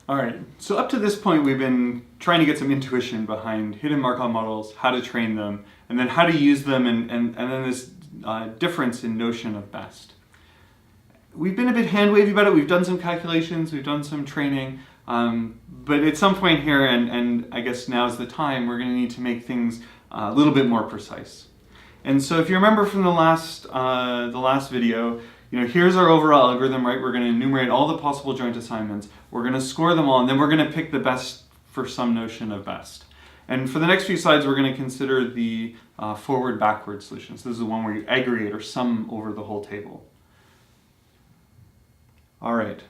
All right, so up to this point we've been trying to get some intuition behind hidden Markov models, how to train them, and then how to use them, and then this difference in notion of best. We've been a bit hand-wavy about it, we've done some calculations, we've done some training, but at some point here, and I guess now's the time, we're going to need to make things a little bit more precise. And so if you remember from the last video, here's our overall algorithm, right? We're going to enumerate all the possible joint assignments. We're going to score them all, and then we're going to pick the best for some notion of best. And for the next few slides, we're going to consider the forward-backward solutions. This is the one where you aggregate or sum over the whole table. All right,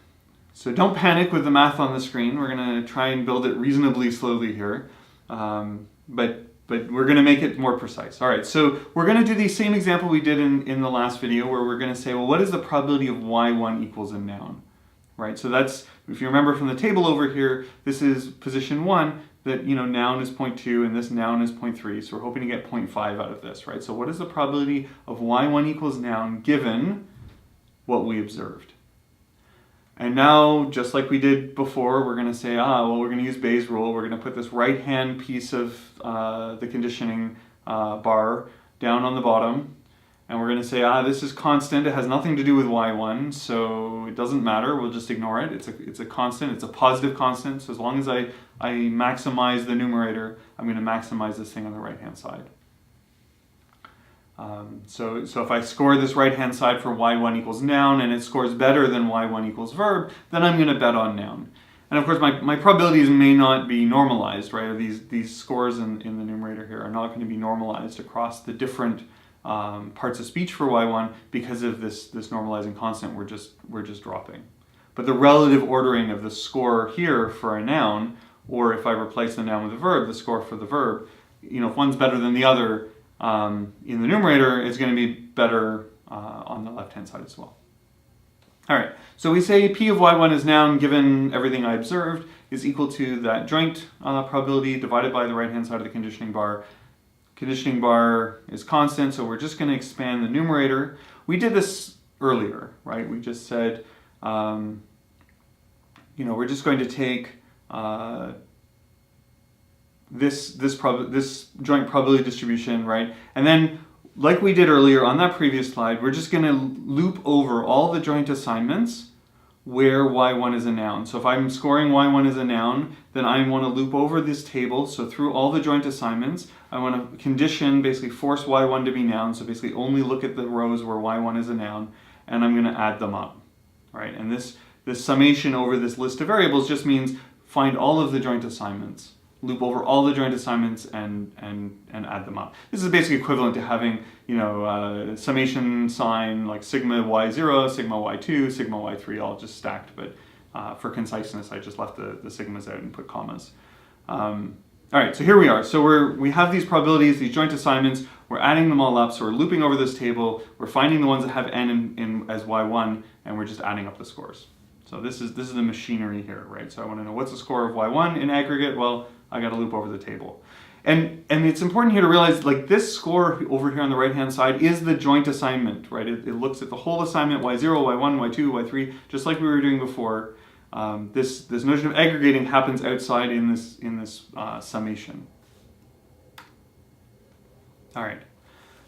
so don't panic with the math on the screen. We're going to try and build it reasonably slowly here, but we're going to make it more precise. All right, so we're going to do the same example we did in the last video, where we're going to say, well, what is the probability of y1 equals a noun? Right, so that's, if you remember from the table over here, this is position 1, that noun is 0.2 and this noun is 0.3, so we're hoping to get 0.5 out of this, right? So what is the probability of y1 equals noun given what we observed? And now, just like we did before, we're going to say, well, we're going to use Bayes' rule. We're going to put this right-hand piece of the conditioning bar down on the bottom. And we're going to say, this is constant. It has nothing to do with y1, so it doesn't matter. We'll just ignore it. It's a constant. It's a positive constant. So as long as I maximize the numerator, I'm going to maximize this thing on the right-hand side. So if I score this right-hand side for y1 equals noun and it scores better than y1 equals verb, then I'm going to bet on noun. And of course, my probabilities may not be normalized, right? Or these scores in the numerator here are not going to be normalized across the different parts of speech for y1 because of this normalizing constant we're just dropping. But the relative ordering of the score here for a noun, or if I replace the noun with a verb, the score for the verb, if one's better than the other, in the numerator, is going to be better on the left-hand side as well. All right, so we say P of y1 is noun given everything I observed is equal to that joint probability divided by the right-hand side of the conditioning bar. Conditioning bar is constant, so we're just going to expand the numerator. We did this earlier, right? We just said, we're just going to take this joint probability distribution, right? And then, like we did earlier on that previous slide, we're just going to loop over all the joint assignments where y1 is a noun. So if I'm scoring y1 as a noun, then I want to loop over this table. So through all the joint assignments, I want to condition, basically force y1 to be noun. So basically only look at the rows where y1 is a noun, and I'm going to add them up, right? And this summation over this list of variables just means find all of the joint assignments, loop over all the joint assignments, and add them up. This is basically equivalent to having, summation sign like sigma y0, sigma y2, sigma y3, all just stacked, but for conciseness, I just left the sigmas out and put commas. All right, so here we are. So we have these probabilities, these joint assignments, we're adding them all up, so we're looping over this table, we're finding the ones that have n as y1, and we're just adding up the scores. So this is the machinery here, right? So I want to know what's the score of y1 in aggregate. Well, I got to loop over the table. And it's important here to realize, like, this score over here on the right-hand side is the joint assignment, right? It looks at the whole assignment, y0, y1, y2, y3, just like we were doing before. This notion of aggregating happens outside in this summation. All right.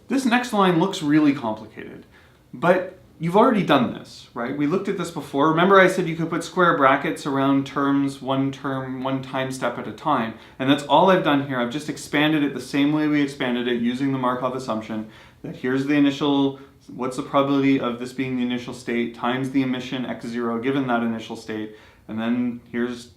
This next line looks really complicated, but you've already done this, right? We looked at this before. Remember I said you could put square brackets around terms, one time step at a time. And that's all I've done here. I've just expanded it the same way we expanded it using the Markov assumption that here's the initial, what's the probability of this being the initial state times the emission x0 given that initial state. And then here's,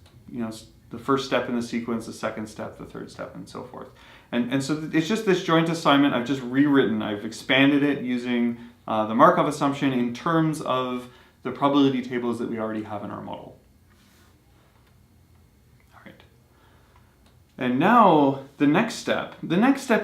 the first step in the sequence, the second step, the third step, and so forth. And so it's just this joint assignment I've just rewritten. I've expanded it using the Markov assumption in terms of the probability tables that we already have in our model. All right. And now the next step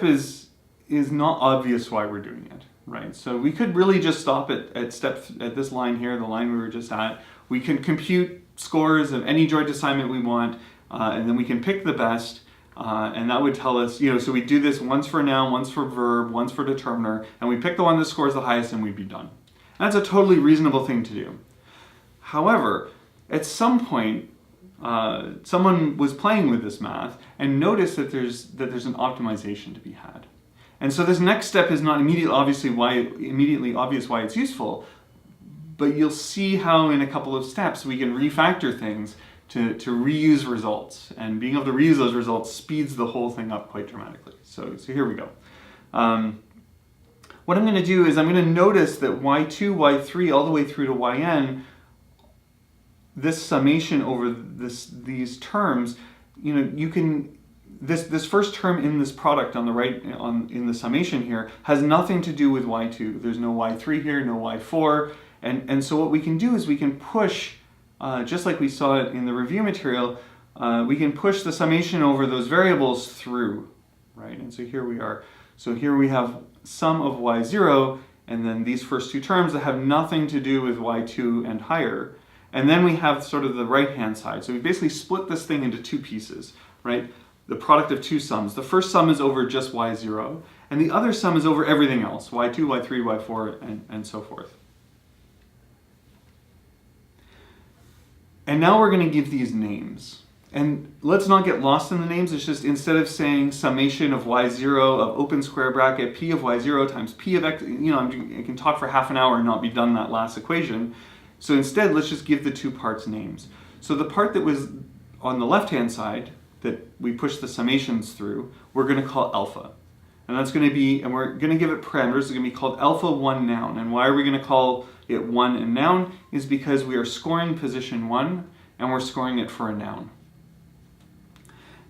is not obvious why we're doing it, right? So we could really just stop at this line here, the line we were just at. We can compute scores of any joint assignment we want, and then we can pick the best. And that would tell us, so we do this once for noun, once for verb, once for determiner, and we pick the one that scores the highest and we'd be done. And that's a totally reasonable thing to do. However, at some point, someone was playing with this math and noticed that there's an optimization to be had. And so this next step is not immediately obvious why it's useful, but you'll see how in a couple of steps we can refactor things to reuse results. And being able to reuse those results speeds the whole thing up quite dramatically. So here we go. What I'm going to do is I'm going to notice that y2, y3, all the way through to yn, this summation over these terms, you can, this first term in this product on the right, in the summation here, has nothing to do with y2. There's no y3 here, no y4, and so what we can do is we can push, just like we saw it in the review material, we can push the summation over those variables through, right? And so here we are. So here we have sum of y0, and then these first two terms that have nothing to do with y2 and higher. And then we have sort of the right-hand side. So we basically split this thing into two pieces, right? The product of two sums. The first sum is over just y0, and the other sum is over everything else, y2, y3, y4, and so forth. And now we're going to give these names. And let's not get lost in the names. It's just instead of saying summation of y0 of open square bracket p of y0 times p of x, I can talk for half an hour and not be done that last equation. So instead, let's just give the two parts names. So the part that was on the left-hand side that we push the summations through, we're going to call alpha. And that's going to be, and we're going to give it parameters. It's going to be called alpha 1 noun. And why are we going to call it 1 and noun? Is because we are scoring position 1 and we're scoring it for a noun.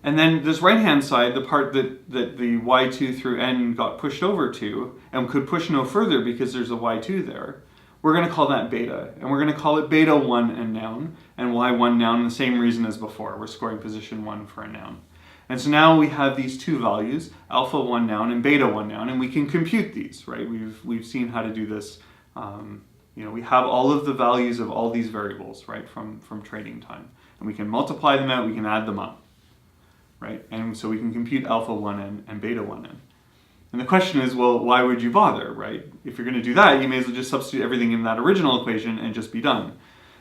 And then this right-hand side, the part that the y2 through n got pushed over to, and could push no further because there's a y2 there, we're going to call that beta. And we're going to call it beta 1 and noun, and y1 noun, the same reason as before. We're scoring position 1 for a noun. And so now we have these two values, alpha 1 noun and beta 1 noun, and we can compute these, right? We've seen how to do this. We have all of the values of all these variables, right, from trading time. And we can multiply them out, we can add them up. Right? And so we can compute alpha 1n and beta 1n. And the question is, well, why would you bother, right? If you're going to do that, you may as well just substitute everything in that original equation and just be done.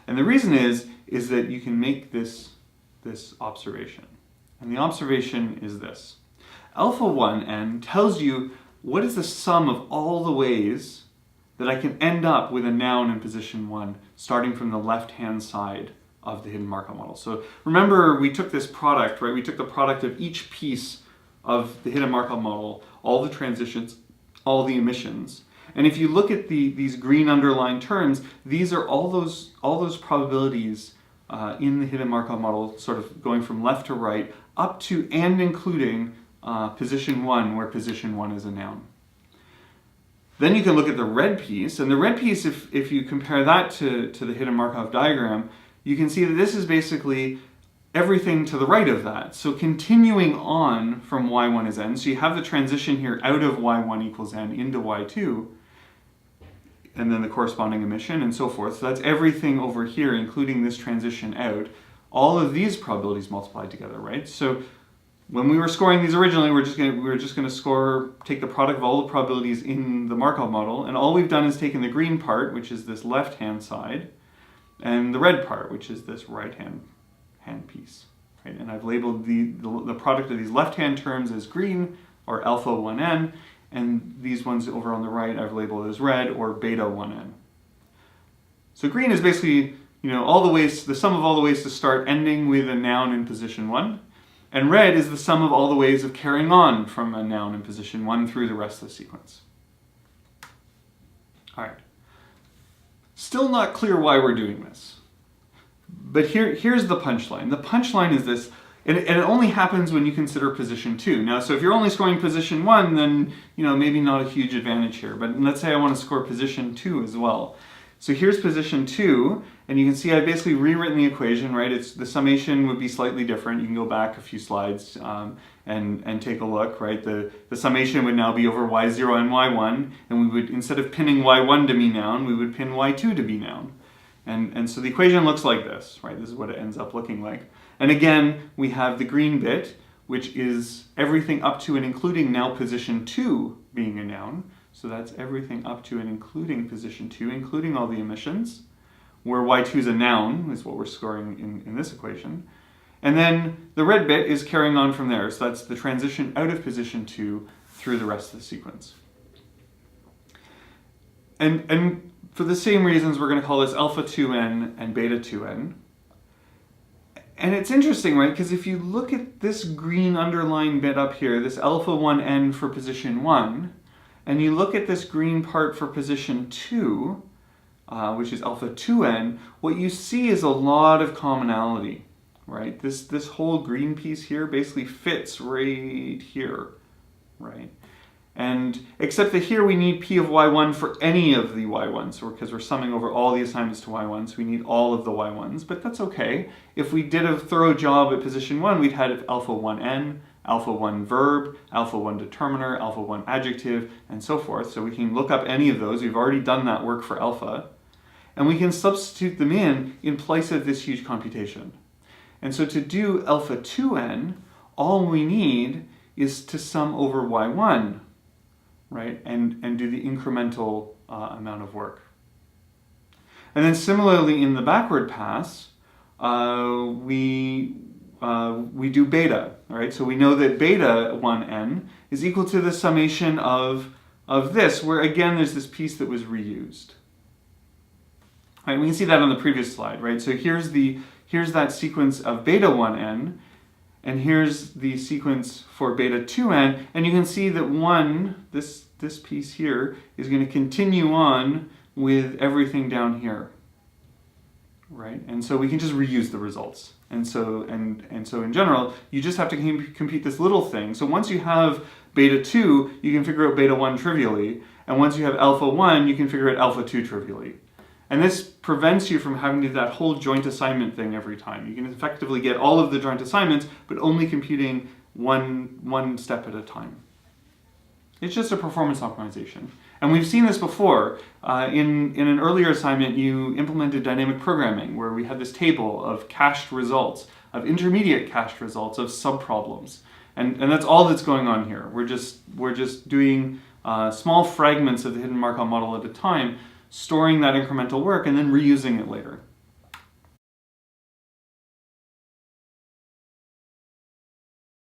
And the reason is that you can make this observation. And the observation is this. Alpha 1n tells you what is the sum of all the ways that I can end up with a noun in position 1, starting from the left-hand side of the hidden Markov model. So remember, we took this product, right? We took the product of each piece of the hidden Markov model, all the transitions, all the emissions. And if you look at these green underlined terms, these are all those probabilities in the hidden Markov model, sort of going from left to right, up to and including position 1, where position 1 is a noun. Then you can look at the red piece, and the red piece, if you compare that to the hidden Markov diagram, you can see that this is basically everything to the right of that. So continuing on from y1 is n, so you have the transition here out of y1 equals n into y2, and then the corresponding emission and so forth. So that's everything over here, including this transition out. All of these probabilities multiplied together, right? So when we were scoring these originally, we were just going to take the product of all the probabilities in the Markov model, and all we've done is taken the green part, which is this left-hand side, and the red part, which is this right-hand piece, right? And I've labeled the product of these left-hand terms as green, or alpha 1n, and these ones over on the right I've labeled as red, or beta 1n. So green is basically, all the ways, the sum of all the ways to start ending with a noun in position 1, and red is the sum of all the ways of carrying on from a noun in position 1 through the rest of the sequence. All right. Still not clear why we're doing this. But here's the punchline. The punchline is this, and it only happens when you consider position 2. Now, so if you're only scoring position 1, then maybe not a huge advantage here. But let's say I want to score position 2 as well. So here's position 2, and you can see I've basically rewritten the equation, right? The summation would be slightly different. You can go back a few slides and take a look, right? The summation would now be over y0 and y1, and we would, instead of pinning y1 to be noun, we would pin y2 to be noun. And so the equation looks like this, right? This is what it ends up looking like. And again, we have the green bit, which is everything up to and including now position 2 being a noun. So that's everything up to and including position 2, including all the emissions, where y2 is a noun, is what we're scoring in this equation. And then the red bit is carrying on from there. So that's the transition out of position 2 through the rest of the sequence. And for the same reasons, we're going to call this alpha 2n and beta 2n. And it's interesting, right? Because if you look at this green underlined bit up here, this alpha 1n for position 1, and you look at this green part for position 2, which is alpha 2n, what you see is a lot of commonality, right? This whole green piece here basically fits right here, right? And except that here we need p of y1 for any of the y1s, because we're summing over all the assignments to y1, so we need all of the y1s, but that's okay. If we did a thorough job at position 1, we'd have alpha 1n, alpha 1 verb, alpha 1 determiner, alpha 1 adjective, and so forth. So we can look up any of those. We've already done that work for alpha. And we can substitute them in place of this huge computation. And so to do alpha 2n, all we need is to sum over y1, right, and do the incremental amount of work. And then similarly in the backward pass, we do beta, right? So we know that beta 1n is equal to the summation of this, where again there's this piece that was reused. Right, we can see that on the previous slide, right? So here's that sequence of beta 1n, and here's the sequence for beta 2n, and you can see that this piece here is going to continue on with everything down here, right? And so we can just reuse the results. And so in general, you just have to compute this little thing. So once you have beta 2, you can figure out beta 1 trivially, and once you have alpha 1, you can figure out alpha 2 trivially. And this prevents you from having to do that whole joint assignment thing every time. You can effectively get all of the joint assignments, but only computing one step at a time. It's just a performance optimization. And we've seen this before. In an earlier assignment, you implemented dynamic programming, where we had this table of cached results, of intermediate cached results, of subproblems. And that's all that's going on here. We're just doing small fragments of the hidden Markov model at a time, storing that incremental work, and then reusing it later.